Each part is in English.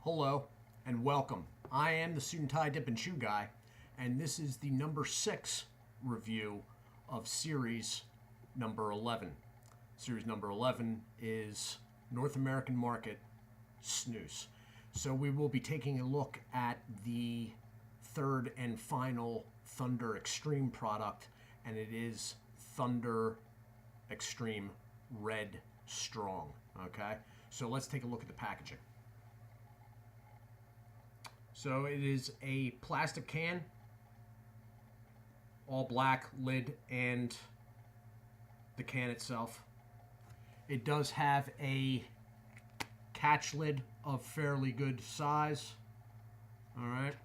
Hello and welcome. I am the Suit&Tie Dip&Chew Guy, and this is the number 6 review of series number 11. Series number 11 is North American Market Snus. So we will be taking a look at the third and final Thunder Extreme product, and it is Thunder Extreme Red Strong. Okay, so let's take a look at the packaging. So it is a plastic can, all black lid and the can itself. It does have a catch lid of fairly good size. All right.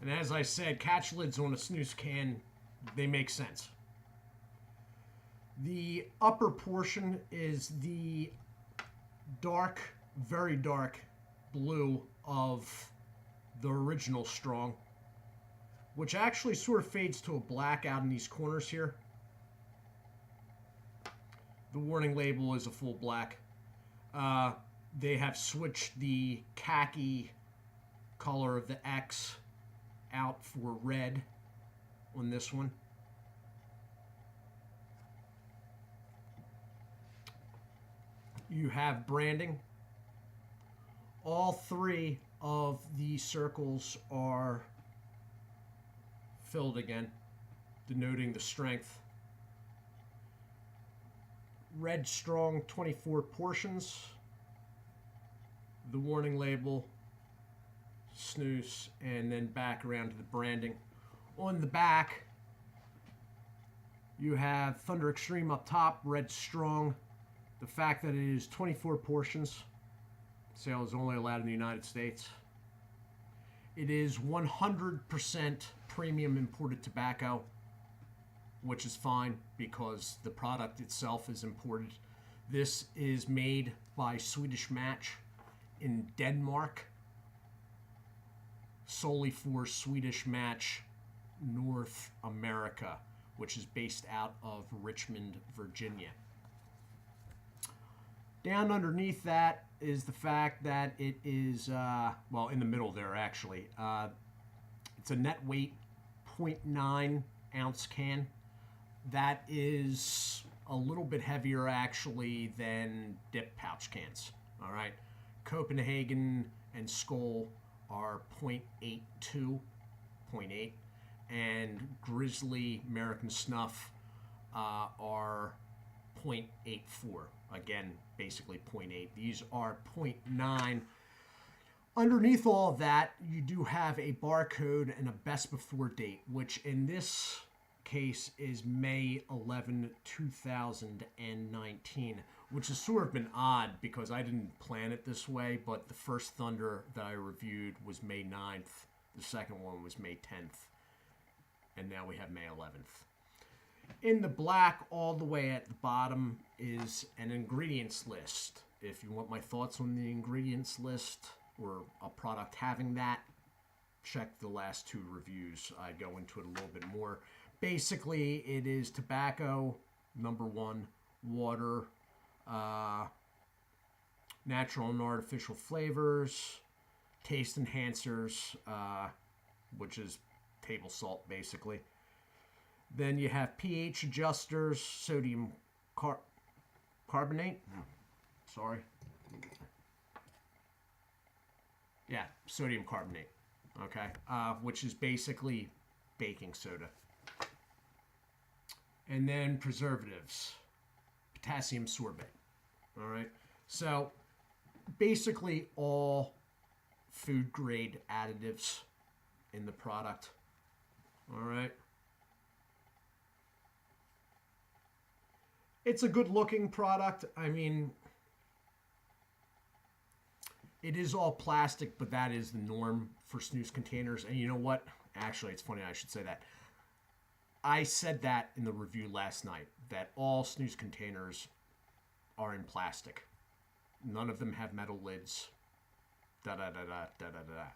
And as I said, catch lids on a snus can, they make sense. The upper portion is the dark, very dark blue of the original Strong, which actually sort of fades to a black out in these corners here. The warning label is a full black. They have switched the khaki color of the X out for red on this one. You have branding. All three of the circles are filled again, denoting the strength. Red Strong, 24 portions. The warning label, snus, and then back around to the branding. On the back, you have Thunder Extreme up top, Red Strong. The fact that it is 24 portions. Sale is only allowed in the United States. It is 100% premium imported tobacco, which is fine because the product itself is imported. This is made by Swedish Match in Denmark, solely for Swedish Match North America, which is based out of Richmond, Virginia. Down underneath that is the fact that it is, well, in the middle there actually. It's a net weight 0.9 ounce can. That is a little bit heavier actually than dip pouch cans. All right. Copenhagen and Skoal are 0.82, 0.8, and Grizzly American Snuff are 0.84. Again, basically 0.8. These are 0.9. Underneath all of that, you do have a barcode and a best before date, which in this case is May 11, 2019, which has sort of been odd because I didn't plan it this way, but the first Thunder that I reviewed was May 9th. The second one was May 10th. And now we have May 11th. In the black, all the way at the bottom, is an ingredients list. If you want my thoughts on the ingredients list or a product having that, check the last 2 reviews. I go into it a little bit more. Basically, it is tobacco, number 1, water, natural and artificial flavors, taste enhancers, which is table salt, basically. Then you have pH adjusters, sodium carbonate. Sorry. Yeah, sodium carbonate. Okay. Which is basically baking soda. And then preservatives. Potassium sorbate. All right. So basically all food grade additives in the product. All right. It's a good looking product. I mean, it is all plastic, but that is the norm for snus containers. And you know what? Actually, it's funny I should say that. I said that in the review last night, that all snus containers are in plastic. None of them have metal lids. Da-da-da-da-da-da-da.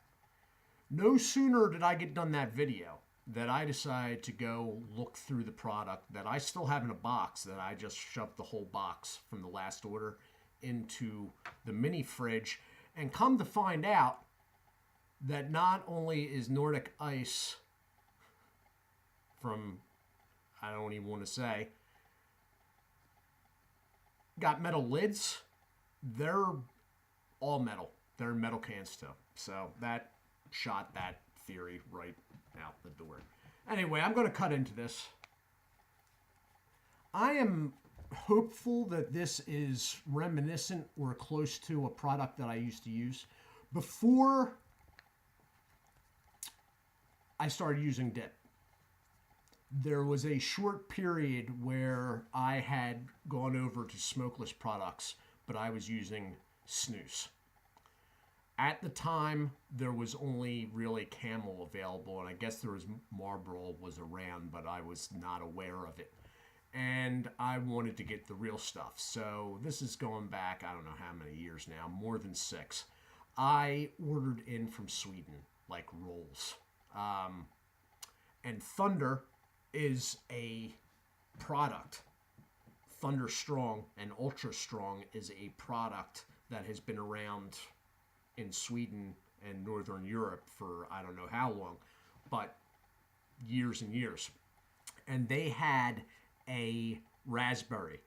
No sooner did I get done that video that I decided to go look through the product that I still have in a box that I just shoved the whole box from the last order into the mini fridge. And come to find out that not only is Nordic Ice from, I don't even want to say, got metal lids, they're all metal. They're metal cans too. So that shot that theory right out the door. Anyway, I'm going to cut into this. I am hopeful that this is reminiscent or close to a product that I used to use before I started using Dip. There was a short period where I had gone over to smokeless products, but I was using snus. At the time, there was only really Camel available, and I guess there was Marlboro was around, but I was not aware of it. And I wanted to get the real stuff. So this is going back, I don't know how many years now, more than 6. I ordered in from Sweden, like rolls. And Thunder is a product. Thunder Strong and Ultra Strong is a product that has been around in Sweden and Northern Europe for I don't know how long, but years and years. And they had a raspberry,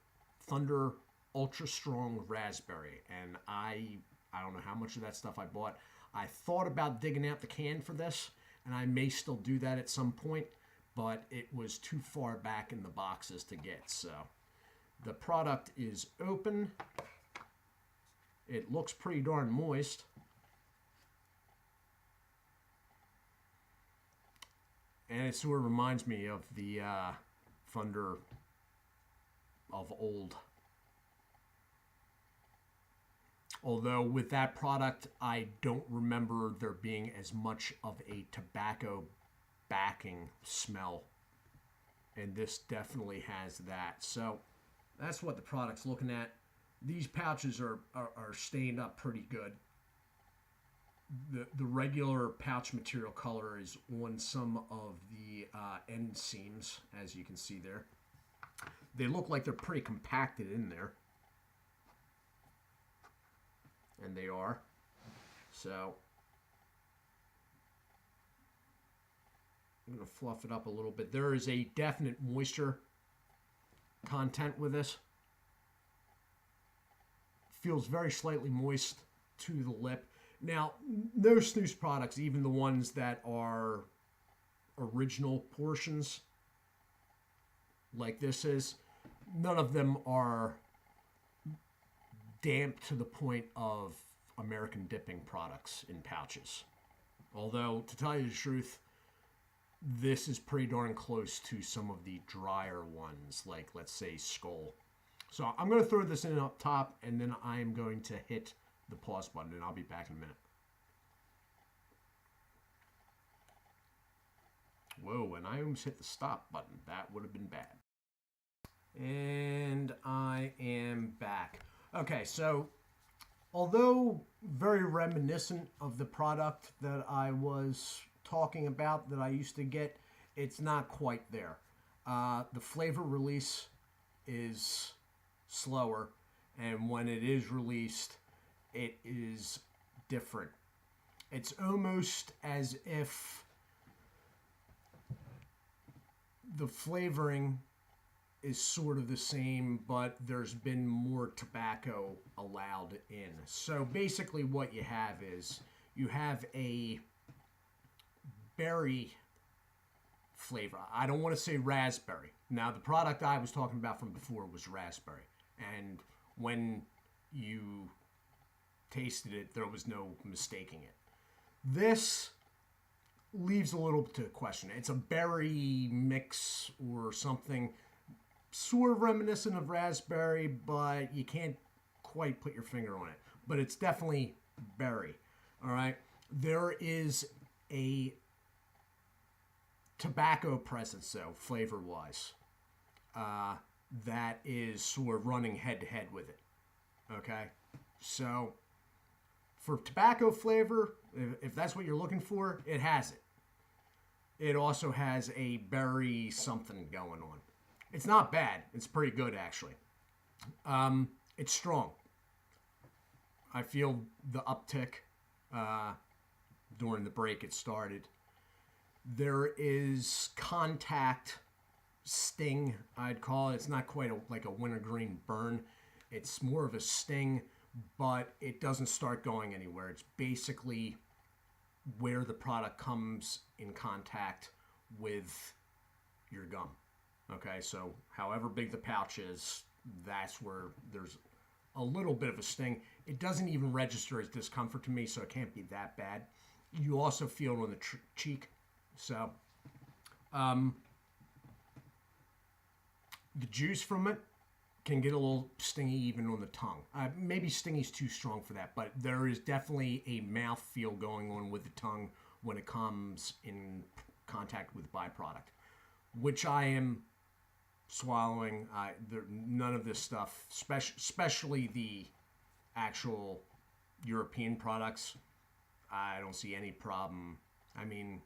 Thunder Ultra Strong Raspberry. And I don't know how much of that stuff I bought. I thought about digging out the can for this, and I may still do that at some point, but it was too far back in the boxes to get. So the product is open. It looks pretty darn moist. And it sort of reminds me of the Thunder of old. Although with that product, I don't remember there being as much of a tobacco backing smell. And this definitely has that. So that's what the product's looking at. These pouches are stained up pretty good. The regular pouch material color is on some of the end seams, as you can see there. They look like they're pretty compacted in there. And they are. So I'm going to fluff it up a little bit. There is a definite moisture content with this. Feels very slightly moist to the lip. Now, no snus products, even the ones that are original portions, like this is, none of them are damp to the point of American dipping products in pouches. Although, to tell you the truth, this is pretty darn close to some of the drier ones, like, let's say, Skull. So I'm going to throw this in up top, and then I'm going to hit the pause button, and I'll be back in a minute. Whoa, and I almost hit the stop button. That would have been bad. And I am back. Okay, so although very reminiscent of the product that I was talking about that I used to get, it's not quite there. The flavor release is slower, and when it is released, it is different. It's almost as if the flavoring is sort of the same, but there's been more tobacco allowed in. So basically what you have is you have a berry flavor. I don't want to say raspberry. Now, the product I was talking about from before was raspberry. And when you tasted it, there was no mistaking it. This leaves a little to question. It's a berry mix or something sort of reminiscent of raspberry, but you can't quite put your finger on it. But it's definitely berry. All right. There is a tobacco presence, though, flavor-wise, that is sort of running head-to-head with it. Okay? So, for tobacco flavor, if that's what you're looking for, it has it. It also has a berry something going on. It's not bad. It's pretty good, actually. It's strong. I feel the uptick during the break it started. There is contact sting, I'd call it. It's not quite like a wintergreen burn. It's more of a sting, but it doesn't start going anywhere. It's basically where the product comes in contact with your gum. Okay, so however big the pouch is, that's where there's a little bit of a sting. It doesn't even register as discomfort to me, so it can't be that bad. You also feel it on the cheek. So the juice from it can get a little stingy even on the tongue. Maybe stingy's too strong for that, but there is definitely a mouth feel going on with the tongue when it comes in contact with byproduct, which I am swallowing. None of this stuff, especially the actual European products, I don't see any problem. I mean,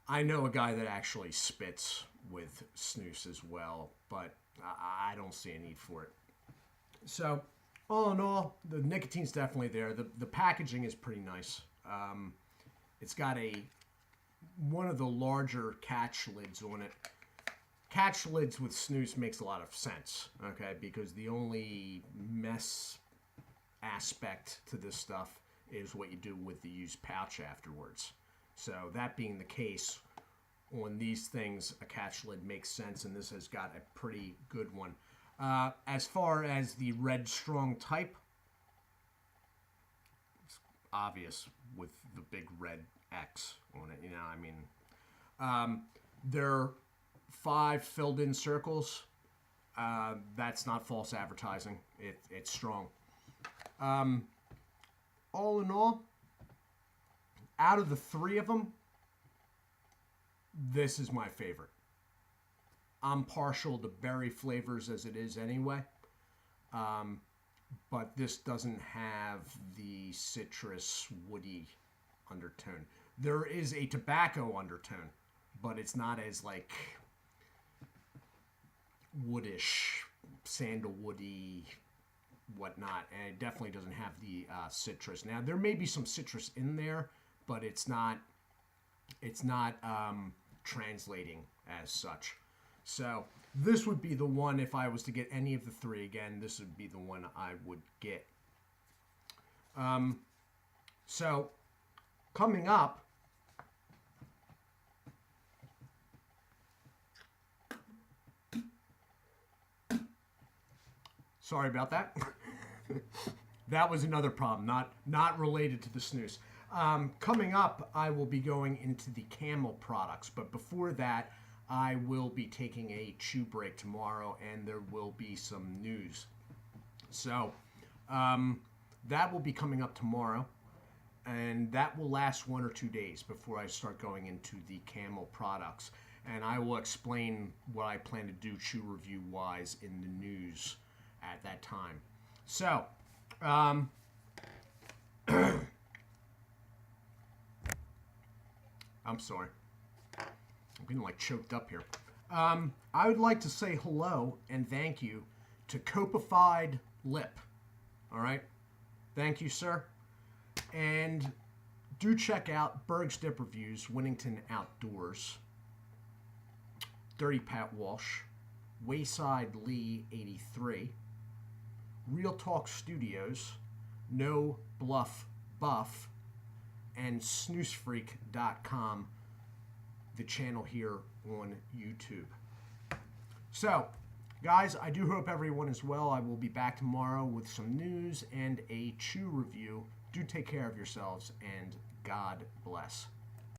I know a guy that actually spits with snus as well, but I don't see a need for it. So, all in all, the nicotine's definitely there. The packaging is pretty nice. It's got one of the larger catch lids on it. Catch lids with snus makes a lot of sense, okay, because the only mess aspect to this stuff is what you do with the used pouch afterwards. So that being the case, on these things, a catch lid makes sense, and this has got a pretty good one. As far as the red strong type, it's obvious with the big red X on it. You know, I mean, there are 5 filled in circles. That's not false advertising. It's strong. All in all, out of the 3 of them, this is my favorite. I'm partial to berry flavors as it is anyway, but this doesn't have the citrus woody undertone. There is a tobacco undertone, but it's not as like woodish, sandalwoody, whatnot, and it definitely doesn't have the citrus. Now there may be some citrus in there, but it's not translating as such. So this would be the one, if I was to get any of the 3 again, this would be the one I would get. So coming up, sorry about that. That was another problem, not related to the snus. Coming up, I will be going into the Camel products, but before that, I will be taking a chew break tomorrow, and there will be some news. So that will be coming up tomorrow, and that will last 1 or 2 days before I start going into the Camel products. And I will explain what I plan to do chew review-wise in the news at that time. So, I'm sorry. I'm getting like choked up here. I would like to say hello and thank you to Copified Lip. All right? Thank you, sir. And do check out Berg's Dip Reviews, Winnington Outdoors, Dirty Pat Walsh, Wayside Lee 83, Real Talk Studios, No Bluff Buff, and snoozefreak.com, the channel here on YouTube. So, guys, I do hope everyone is well. I will be back tomorrow with some news and a chew review. Do take care of yourselves, and God bless.